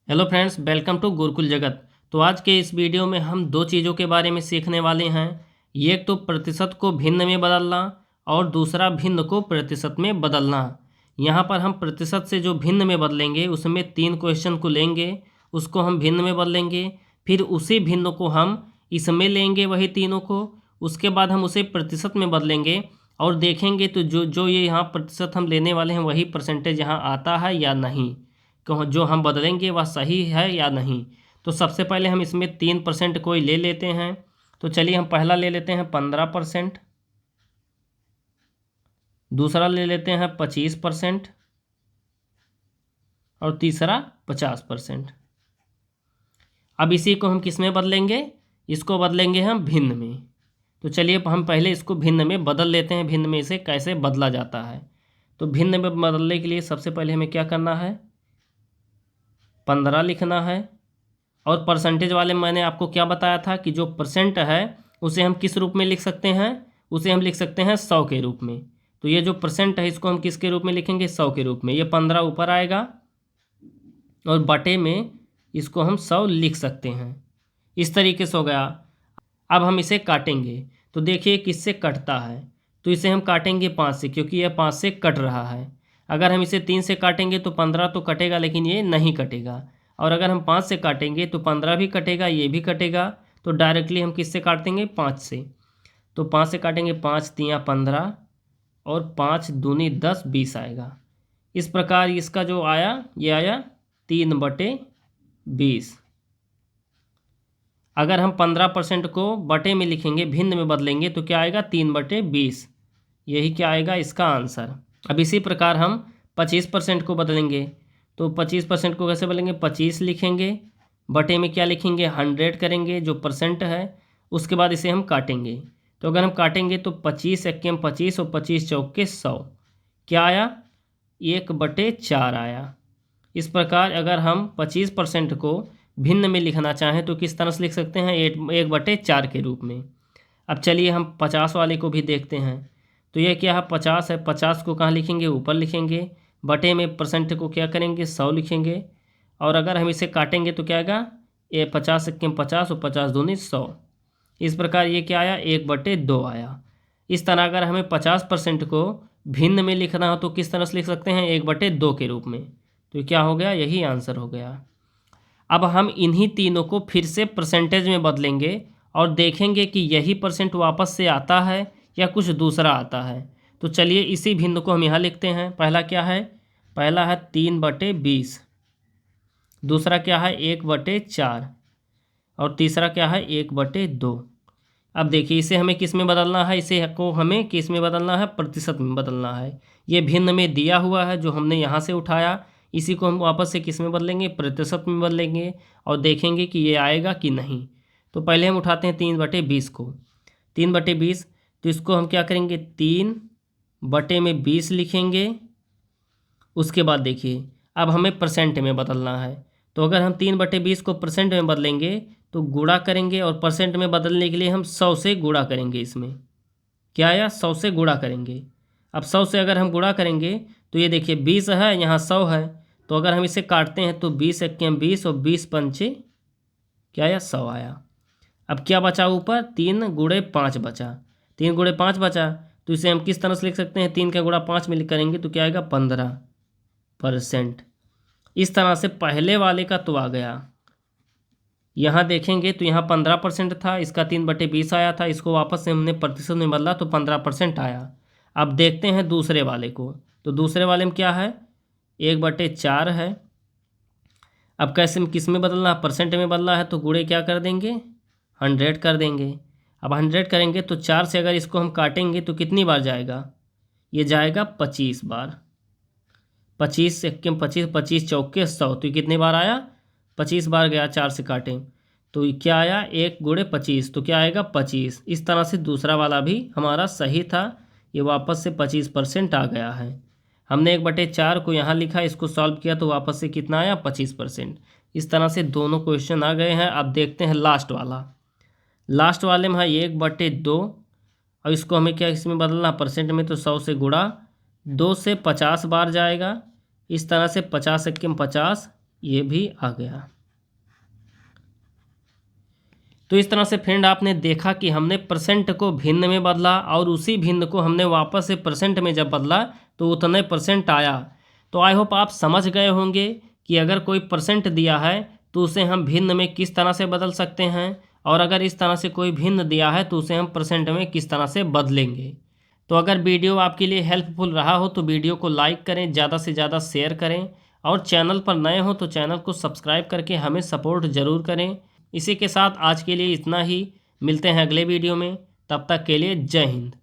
Hello friends, welcome to Gurukul Jagat. तो आज के इस वीडियो में हम दो चीज़ों के बारे में सीखने वाले हैं। एक तो प्रतिशत को भिन्न में बदलना और दूसरा भिन्न को प्रतिशत में बदलना। यहाँ पर हम प्रतिशत से जो भिन्न में बदलेंगे उसमें 3 क्वेश्चन को लेंगे, उसको हम भिन्न में बदलेंगे, फिर उसी भिन्न को हम इसमें लेंगे वही तीनों को, उसके बाद हम उसे प्रतिशत में बदलेंगे और देखेंगे तो जो जो ये यहाँ प्रतिशत हम लेने वाले हैं वही परसेंटेज यहाँ आता है या नहीं, जो हम बदलेंगे वह सही है या नहीं। तो सबसे पहले हम इसमें 3% कोई ले लेते हैं। तो चलिए हम पहला ले लेते हैं 15%, दूसरा ले लेते हैं 25% और तीसरा 50%। अब इसी को हम किस में बदलेंगे? इसको बदलेंगे हम भिन्न में। तो चलिए हम पहले इसको भिन्न में बदल लेते हैं। भिन्न में इसे कैसे बदला जाता है? तो भिन्न में बदलने के लिए सबसे पहले हमें क्या करना है? 15 लिखना है। और परसेंटेज वाले मैंने आपको क्या बताया था कि जो परसेंट है उसे हम किस रूप में लिख सकते हैं? उसे हम लिख सकते हैं 100 के रूप में। तो ये जो परसेंट है इसको हम किसके रूप में लिखेंगे? 100 के रूप में। ये 15 ऊपर आएगा और बटे में इसको हम 100 लिख सकते हैं। इस तरीके से हो गया। अब हम इसे काटेंगे। तो देखिए किससे कटता है। तो इसे हम काटेंगे 5 से, क्योंकि यह 5 से कट रहा है। अगर हम इसे 3 से काटेंगे तो 15 तो कटेगा, लेकिन ये नहीं कटेगा। और अगर हम 5 से काटेंगे तो 15 भी कटेगा, ये भी कटेगा। तो डायरेक्टली हम किससे काटेंगे? 5 से। तो 5 से काटेंगे, 5 तियाँ 15 और 5 दूनी 10, 20 आएगा। इस प्रकार इसका जो आया ये आया 3/20। अगर हम 15% को बटे में लिखेंगे, भिन्न में बदलेंगे, तो क्या आएगा? 3/20। यही क्या आएगा इसका आंसर। अब इसी प्रकार हम 25% को बदलेंगे। तो 25% को कैसे बदलेंगे? 25 लिखेंगे, बटे में क्या लिखेंगे? 100 करेंगे जो परसेंट है। उसके बाद इसे हम काटेंगे। तो अगर हम काटेंगे तो 25 एक्के 25 और 25 चौके 100। क्या आया? 1/4 आया। इस प्रकार अगर हम 25% को भिन्न में लिखना चाहें तो किस तरह से लिख सकते हैं? 1/4 के रूप में। अब चलिए हम 50 वाले को भी देखते हैं। तो ये क्या है? 50 है। 50 को कहाँ लिखेंगे? ऊपर लिखेंगे। बटे में परसेंट को क्या करेंगे? 100 लिखेंगे। और अगर हम इसे काटेंगे तो क्या आएगा? ये 50 एक्के 50 और 50 दूनी 100। इस प्रकार ये क्या आया? 1/2 आया। इस तरह अगर हमें 50% को भिन्न में लिखना हो तो किस तरह से लिख सकते हैं? 1/2 के रूप में। तो क्या हो गया? यही आंसर हो गया। अब हम इन्हीं तीनों को फिर से परसेंटेज में बदलेंगे और देखेंगे कि यही परसेंट वापस से आता है या कुछ दूसरा आता है। तो चलिए इसी भिन्न को हम यहाँ लिखते हैं। पहला क्या है? पहला है 3/20, दूसरा क्या है? 1/4 और तीसरा क्या है? 1/2। अब देखिए इसे हमें किस में बदलना है? इसे को हमें किस में बदलना है? प्रतिशत में बदलना है। ये भिन्न में दिया हुआ है जो हमने यहाँ से उठाया, इसी को हम वापस से किस में बदलेंगे? प्रतिशत में बदलेंगे और देखेंगे कि ये आएगा कि नहीं। तो पहले हम उठाते हैं 3/20 को। 3/20, तो इसको हम क्या करेंगे? 3/20 लिखेंगे। उसके बाद देखिए अब हमें परसेंट में बदलना है। तो अगर हम 3/20 को परसेंट में बदलेंगे तो गुणा करेंगे, और परसेंट में बदलने के लिए हम 100 से गुणा करेंगे। इसमें क्या आया? 100 से गुणा करेंगे। अब 100 से अगर हम गुणा करेंगे तो ये देखिए 20 है, यहाँ 100 है। तो अगर हम इसे काटते हैं तो 20 एक्के 20 और 20 पंचे क्या आया? 100 आया। अब क्या बचा ऊपर? 3x5 बचा। 3x5 बचा, तो इसे हम किस तरह से लिख सकते हैं? 3 का गुणा 5 में करेंगे तो क्या आएगा? 15%। इस तरह से पहले वाले का तो आ गया। यहाँ देखेंगे तो यहाँ 15% था, इसका 3/20 आया था। इसको वापस से हमने प्रतिशत में बदला तो 15% आया। अब देखते हैं दूसरे वाले को। तो दूसरे वाले में क्या है? 1/4 है। अब कैसे में किस में बदलना है? परसेंट में बदलना है तो गुणे क्या कर देंगे? 100 कर देंगे। अब 100 करेंगे तो 4 से अगर इसको हम काटेंगे तो कितनी बार जाएगा? ये जाएगा 25 बार। 25 एक्के 25, 25 चौके 100, तो ये कितनी बार आया? 25 बार गया। 4 से काटें तो ये क्या आया? 1x25, तो क्या आएगा? 25। इस तरह से दूसरा वाला भी हमारा सही था। ये वापस से 25% आ गया है। हमने 1/4 को यहाँ लिखा, इसको सॉल्व किया तो वापस से कितना आया? 25%। इस तरह से दोनों क्वेश्चन आ गए हैं। अब देखते हैं लास्ट वाला। लास्ट वाले में है 1/2 और इसको हमें क्या इसमें बदलना? परसेंट में। तो 100 से गुणा 2 से 50 बार जाएगा। इस तरह से 50 एक्के 50 ये भी आ गया। तो इस तरह से फ्रेंड आपने देखा कि हमने परसेंट को भिन्न में बदला और उसी भिन्न को हमने वापस से परसेंट में जब बदला तो उतने परसेंट आया। तो आई होप आप समझ गए होंगे कि अगर कोई परसेंट दिया है तो उसे हम भिन्न में किस तरह से बदल सकते हैं, और अगर इस तरह से कोई भिन्न दिया है तो उसे हम परसेंट में किस तरह से बदलेंगे। तो अगर वीडियो आपके लिए हेल्पफुल रहा हो तो वीडियो को लाइक करें, ज़्यादा से ज़्यादा शेयर करें, और चैनल पर नए हो तो चैनल को सब्सक्राइब करके हमें सपोर्ट ज़रूर करें। इसी के साथ आज के लिए इतना ही, मिलते हैं अगले वीडियो में, तब तक के लिए जय हिंद।